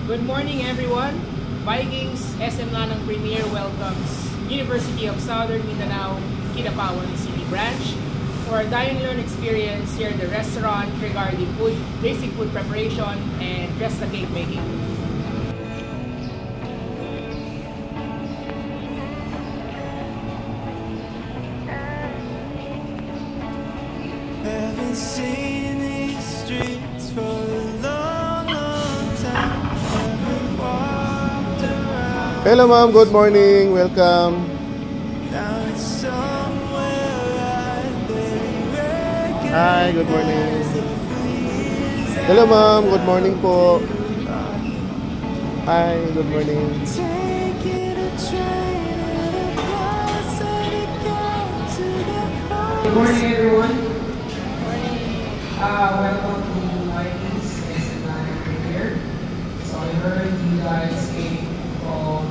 Good morning, everyone. Vikings SM Lanang Premier welcomes University of Southern Mindanao Kidapawan City Branch for a dine and learn experience here at the restaurant regarding basic food preparation and Cresta cake making. Haven't seen these streets for a long, long time. Haven't walked around. Hello ma'am, good morning. Welcome. Now it's somewhere I barely Hi, good morning. Hello ma'am, good morning po. Hi, good morning. taking a train and a bus and it got to the Good morning, everyone. Welcome to Vikings SM Lanang Premier. So I heard you guys came from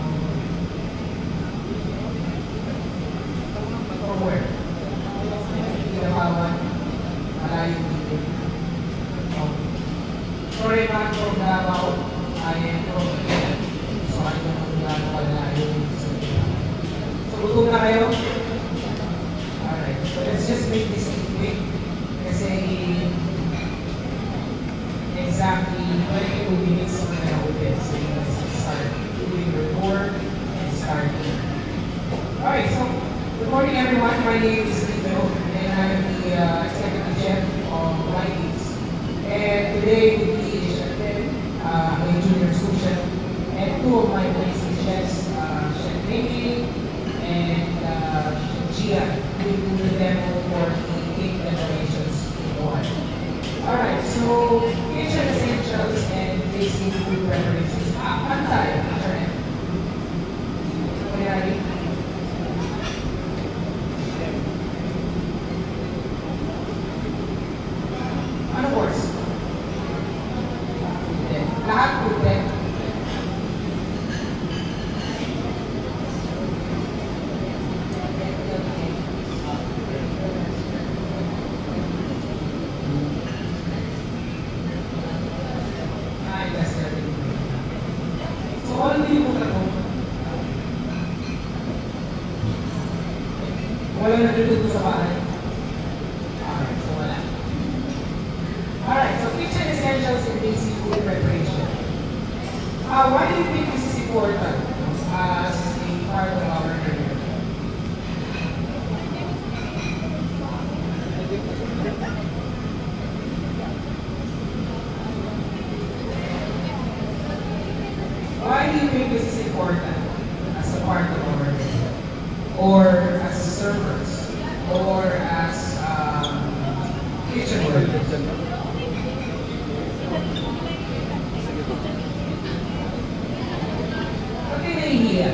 where? Kidapawan, malayo dito. Sorry, not from Davao. I am from Quezon. So I don't know kung gaano malayo sa Quezon. So gutom na kayo? Alright, so let's just make this quick. Kasi exactly 22 minutes na na-open. So you guys can start doing your tour and start here. Alright, so good morning everyone. My name is Lito and I'm the Executive Chef of Vikings. And today with me is Chef my junior sous chef, and two of my basic chefs, Chef Mickey and Chef Gia, who will do the demo for the cake preparations in one. Alright, so kitchen essentials and basic food preparations. Ano tayo? Internet. Ready? Ano course? Lahat food then. So, ano yung mga ito? Wala nagluto sa bahay? Alright, so wala. Alright, so kitchen essentials and basic food preparation. Why do you think this is important as a part of our career? Why do you think this is important as a part of our career? Or as servers? Or as kitchen workers? Ba't kayo nahihiya?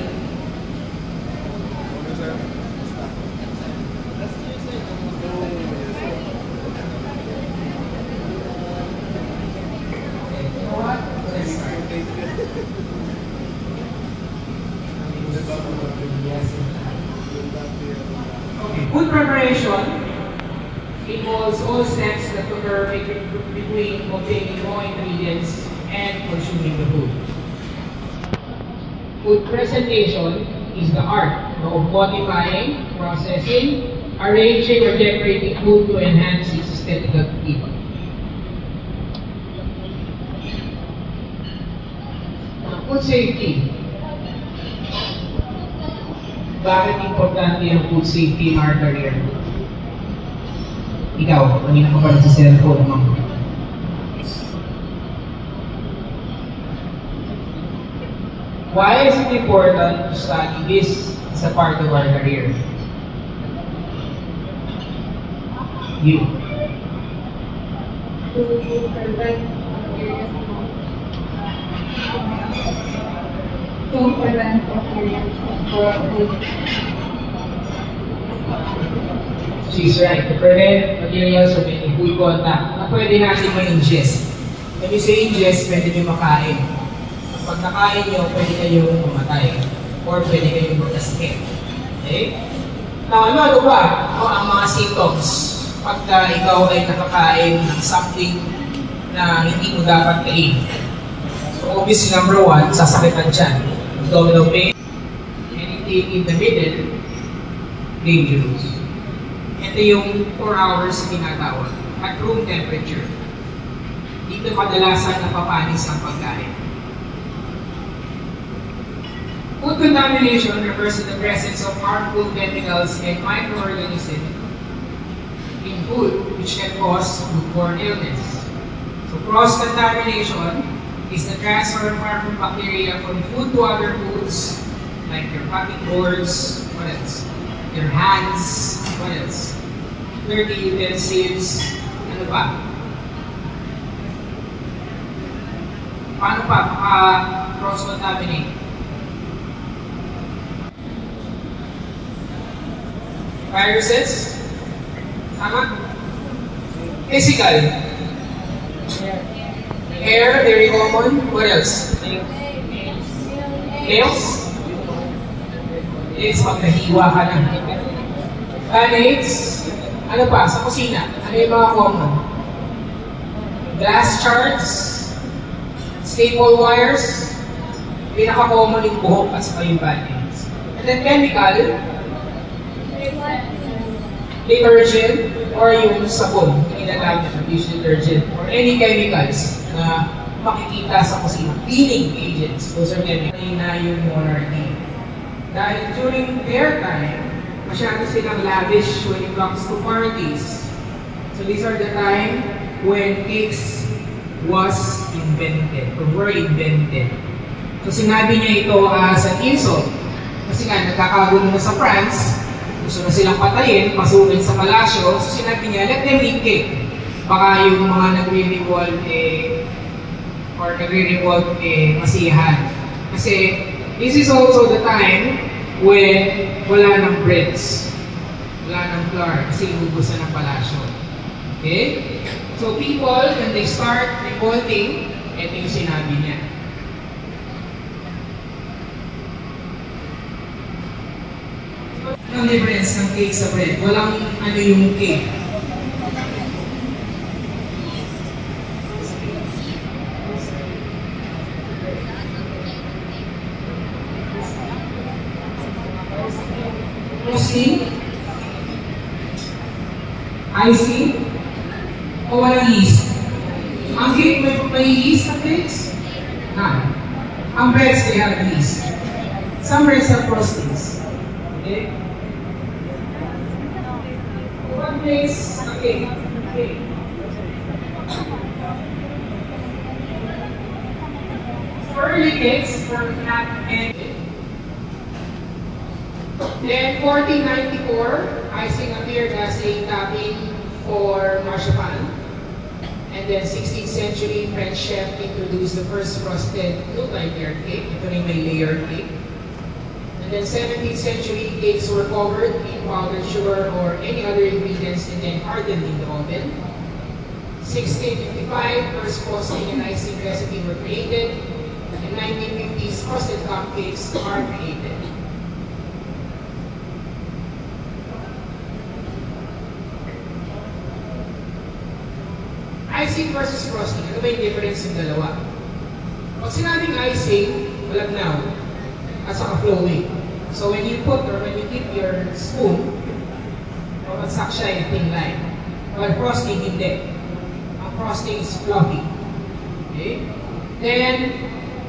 Okay, you know what? Let's start. Okay, food preparation involves all steps that occur between obtaining raw ingredients and consuming the food. Food presentation is the art of modifying, processing, arranging, or decorating food to enhance its aesthetic appeal. Food safety. Bakit importante ang food safety in our career? Ikaw, kanina ka pa sa cellphone mo. Why is it important to study this as a part of our career? You. To prevent appearance of She's right. To prevent materials from any food contact na pwede natin ma-ingest. When you say ingest, pwede nyo makain. Pag nakain nyo, pwede kayong mamatay. Or pwede kayong magkasakit. Okay? Now, ano ba ang mga symptoms pagka ikaw ay nakakain ng something na hindi mo dapat kainin? So obviously, number one, sasakit ang tiyan. Abdominal pain. Anything in the middle, dangerous. Ito yung 4 hours tinatawag at room temperature. Dito kadalasan napapanis ang pagkain. Food contamination refers to the presence of harmful chemicals and microorganisms in food which can cause foodborne illness. So cross-contamination is the transfer of harmful bacteria from food to other foods, like your cutting boards, what else? Your hands, what else? Dirty utensils, ano pa? Paano pa cross-contaminate? Viruses? Tama? Physical. Air, very common. What else? Nails? Nails, pag nahiwa ka na. Band-aids? Ano pa? Sa kusina? Ano yung mga common? Glass shards? Staple wires? Pinaka-common yung buhok at saka yung band-aids. And then chemical? Detergent or yung sabon, yung ginagamit na dish detergent or any chemicals na makikita sa kusina. Cleaning agents, those are chemicals. Na yung monarchy. Dahil during their time, masyado silang lavish when it comes to parties. So these are the time when cakes was invented or were invented. So sinabi niya ito as an insult. Kasi nga, nagkakagulo na sa France, gusto na silang patayin, pasukin sa palasyo, so sinabi niya, let them eat cake. Baka yung mga nagre-revolt or nagre-revolt masiyahan. Kasi this is also the time when wala ng breads, wala ng flour, kasi inubusan ng palasyo. Okay? So people, when they start revolting, ito yung sinabi niya. Anong difference ng cake sa bread? Walang ano yung cake. Frosting? Icing? O walang yeast? Ang cake, may yeast ang cakes? Ang breads, they have yeast. Some breads have frostings. Okay? What makes a cake? Early cakes were not ended. Then 1494, icing appeared as a topping for marzipan. And then 16th century, French chef introduced the first frosted multi-layer cake. Ito rin may layered cake. And then 17th century, cakes were covered in powdered sugar or any other ingredients and then hardened in the oven. 1655, first frosting and icing recipe were created. In 1950s, frosted cupcakes are created. Icing versus frosting, ano ba yung difference ng dalawa? Pag sinabing icing, malabnaw at saka flowing. So when you put or when you dip your spoon, pabagsak siya yung thin line. While frosting, hindi. Ang frosting is fluffy. Okay? Then,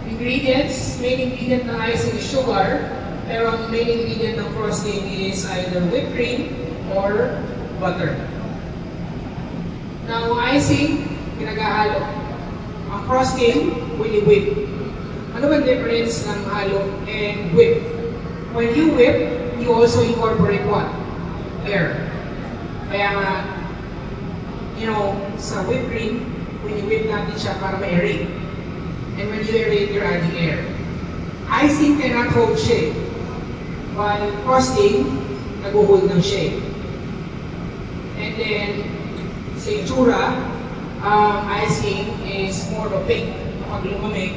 ingredients, main ingredient ng icing is sugar, pero ang main ingredient ng frosting is either whipped cream or butter. Now, icing, pinag-ahalo. Ang frosting, when you whip. Ano ba difference ng halo and whip? When you whip, you also incorporate what? Air. Kaya nga, sa whipped cream, when you whip natin siya para ma-aerate. And when you aerate, you're adding air. Icing cannot hold shape. While frosting, nag-hold ng shape. And then, sa itsura, icing is more opaque kapag lumamig,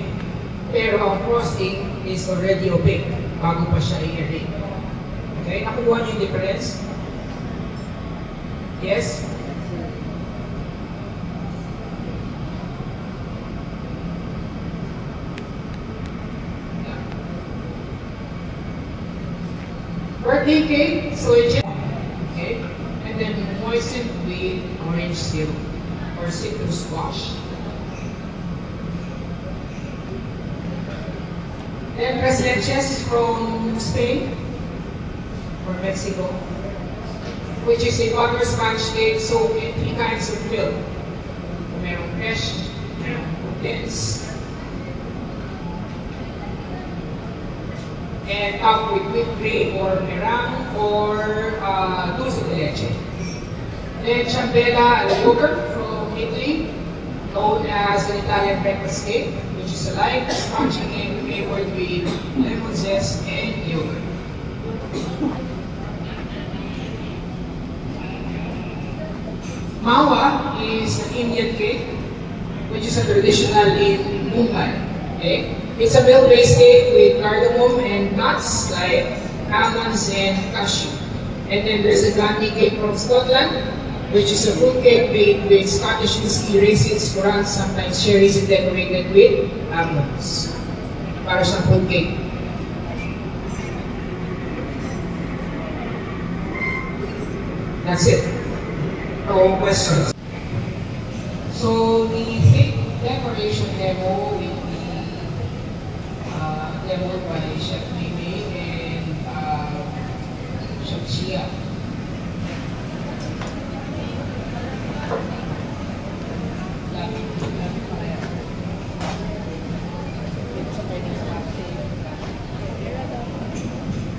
pero ang frosting is already opaque bago pa siya i-aerate. Okay? Nakuha niyo yung difference? Yes? birthday cake, so it's okay, and then moisten with orange syrup or citrus squash. Then tres leches from Spain or Mexico, which is a butter sponge cake soaked in 3 kinds of milk. Merong fresh, merong condensed, and topped with whipped cream or meringue or dulce de leche. Then ciambella alla yogurt from Italy, known as an Italian breakfast cake, which is a light spongy cake flavored with lemon zest and yogurt. Mawa is an Indian cake, which is a traditional in Mumbai. Okay? It's a milk-based cake with cardamom and nuts like almonds and cashew. And then there's a Gandhi cake from Scotland, which is a fruit cake made with Scottish whiskey, raisins, currants, sometimes cherries, and decorated with almonds. Para siyang fruit cake. That's it. No questions. So the cake decoration demo will be demoed by Chef Mimi and Chef Chia.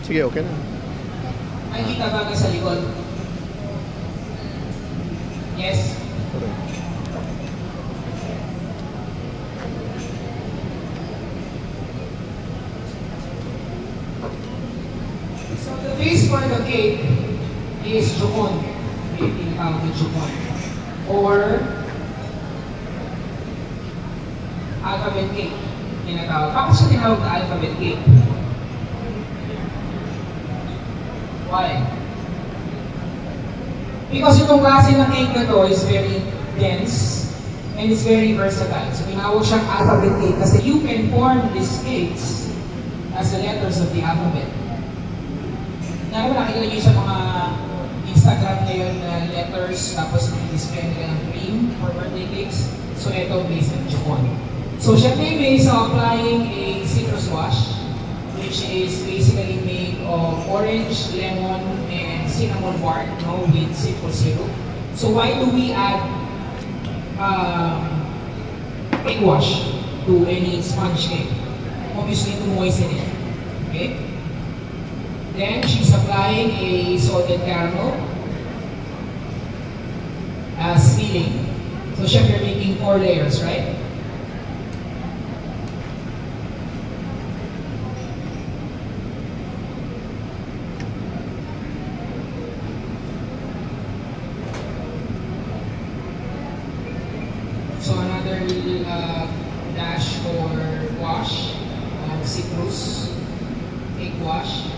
Sige, okay na. Ay, kita ba sa likod? Yes. Okay. So the base for the cake is chocon. May tinatawag na chocon. Or alphabet cake. Tinatawag. Bakit siya tinawag na alphabet cake? Why? Because itong klase ng cake na to is very dense and it's very versatile. So tinawag siyang alphabet cake kasi you can form these cakes as the letters of the alphabet. Kaya ba nakikita niyo sa mga Instagram ngayon na letters tapos i-display nila ng cream for birthday cakes? So ito based on chocon. So Chef Mimi is applying a citrus wash, which is basically made of orange, lemon, and cinnamon bark, with simple syrup. So why do we add egg wash to any sponge cake? Obviously to moisten it. Okay. Then she's applying a salted caramel as filling. So Chef, you're making 4 layers, right? So another dash for wash of citrus, egg wash.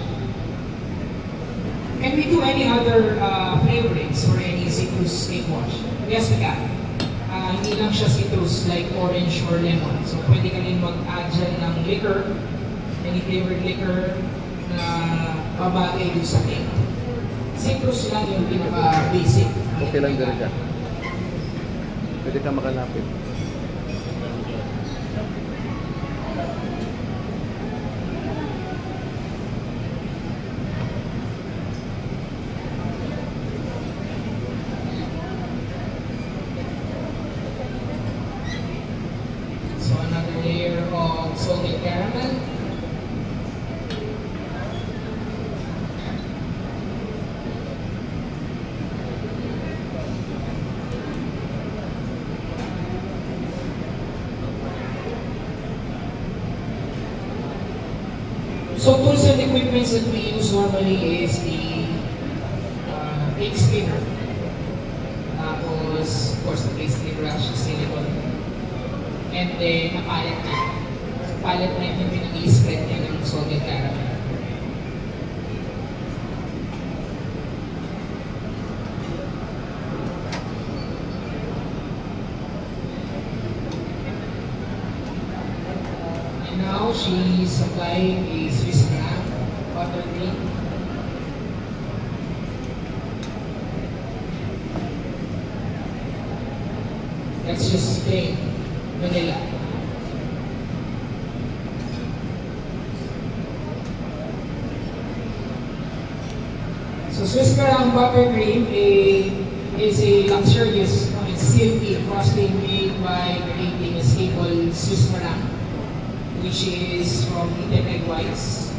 Can we do any other flavorings or any citrus egg wash? Yes, we can. Hindi lang siya citrus like orange or lemon. So pwede ka rin mag-add dyan ng liquor, any flavored liquor na babagay dun sa cake. Citrus lang yung pinaka-basic. Okay lang dyan ka. Pwede ka makalapit. So another layer of salted caramel. So tools and equipments that we use normally is the cake spinner. Tapos, of course, the cake spinner actually silicone. And then, a palette knife. Palette knife yung pinag-i-spread niya ng salted caramel. And now, she's applying a Swiss lamb butter cream. That's just plain vanilla. So Swiss Caramel Buttercream is a luxurious, it's silky frosting made by creating a staple Swiss Caramel, which is from eaten egg whites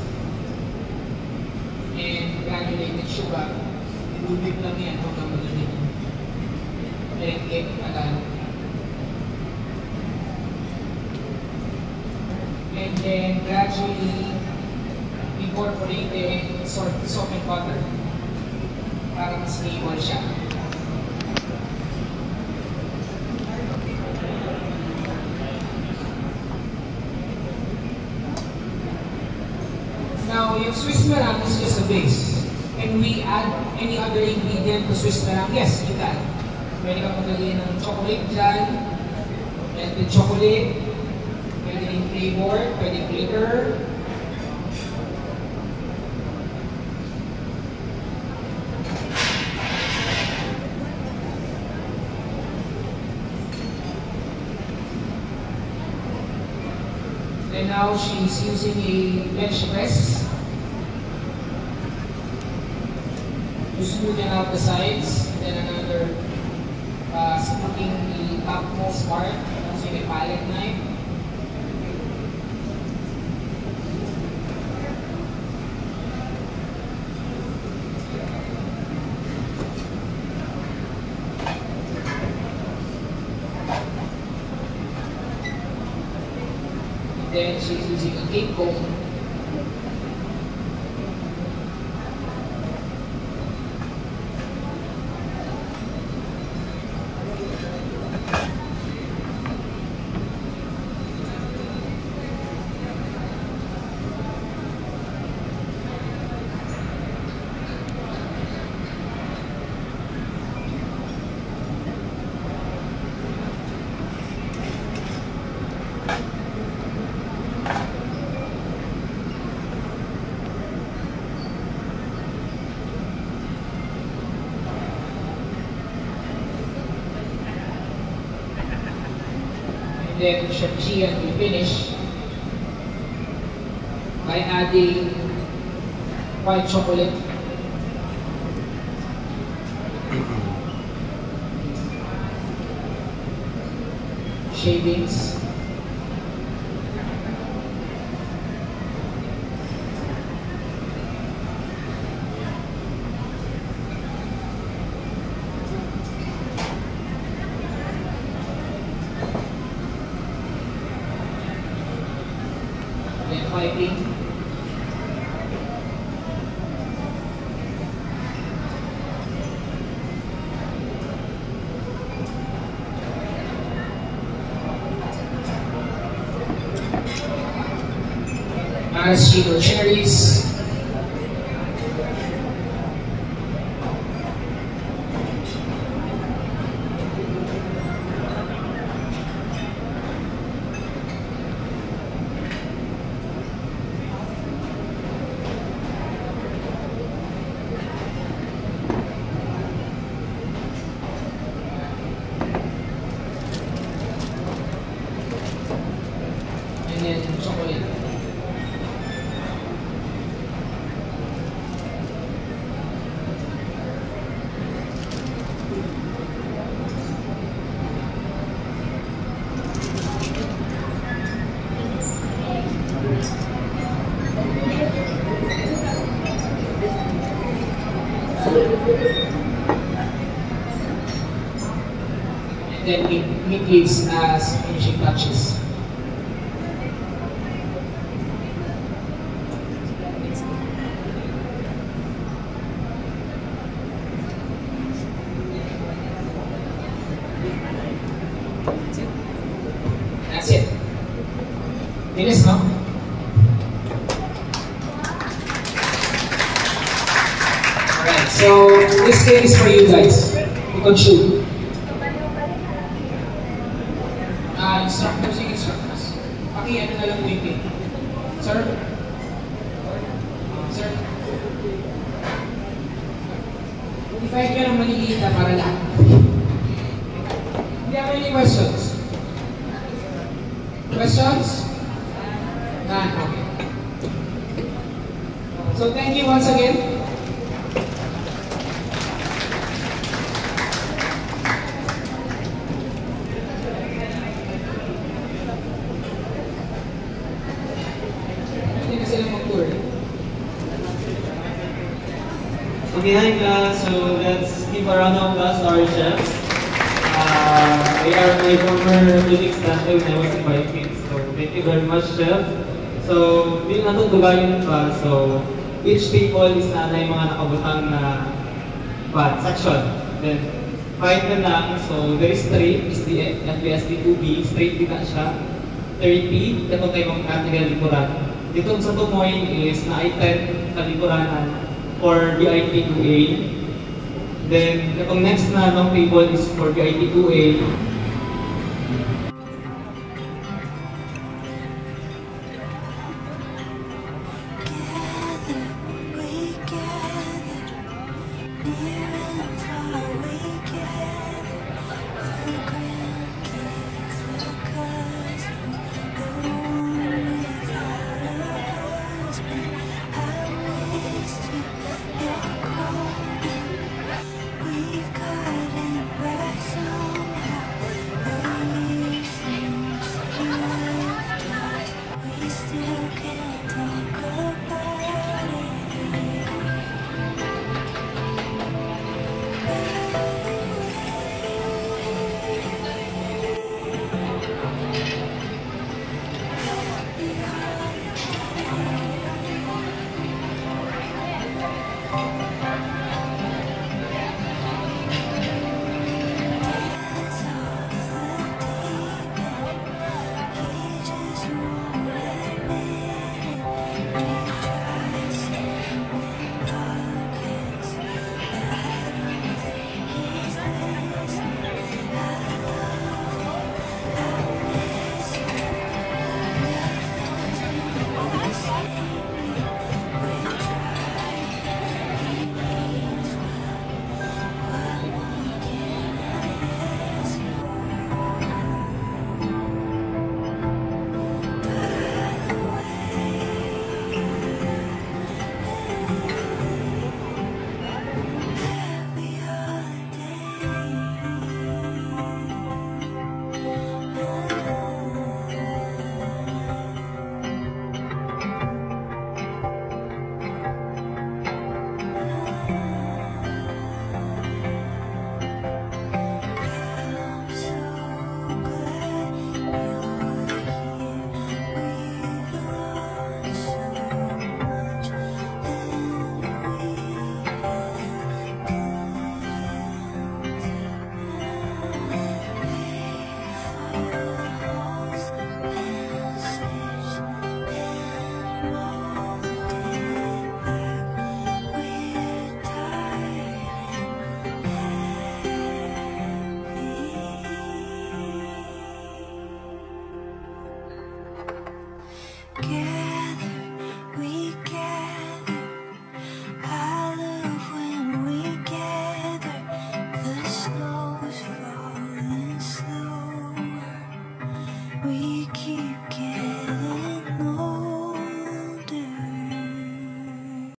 and granulated sugar. Ilubig lang yan hanggang magaling. Merengue, Tagalog. And then gradually incorporating salt and butter para mas stable siya. Now, yung Swiss Merengue is just a base. Can we add any other ingredient to Swiss Merengue? Yes, you can. Pwede ka maglagay ng chocolate dyan, melted chocolate, pwede rin flavor, pwede glitter. And now she's using a bench press to smoothen out the sides, and then another smoothing the topmost part using a palette knife. Then she's using a cake comb then Shakjian will finish by adding white chocolate, shavings, then piping, maraschino cherries, and then chocolate. And then meat leaves as finishing touches. That's it. Finish, no? Alright, so this cake is for you guys. You can shoot. Instructors, yung instructors. Paki-ano na lang po yung cake. Sir? Sir? Divide ka ng maliliit na para lahat. Hindi ako have any questions? Questions? None. Okay. So thank you once again. Hindi na sila mag-tour. Okay, hi class. So let's give a round of applause to our chefs. They are my former clinic staff when I was in Vikings. So thank you very much, chef. So bilang natong dugayon pa, so each table is na yung mga nakabutang na section. Then 5 na lang. So there is straight, is the FBSD 2B. Straight din na siya. 30, ito kayo mga category likuran. Dito sa tumoy is na ay 10 kalipuranan for VIP 2A. Then, itong next na long table is for VIP 2A.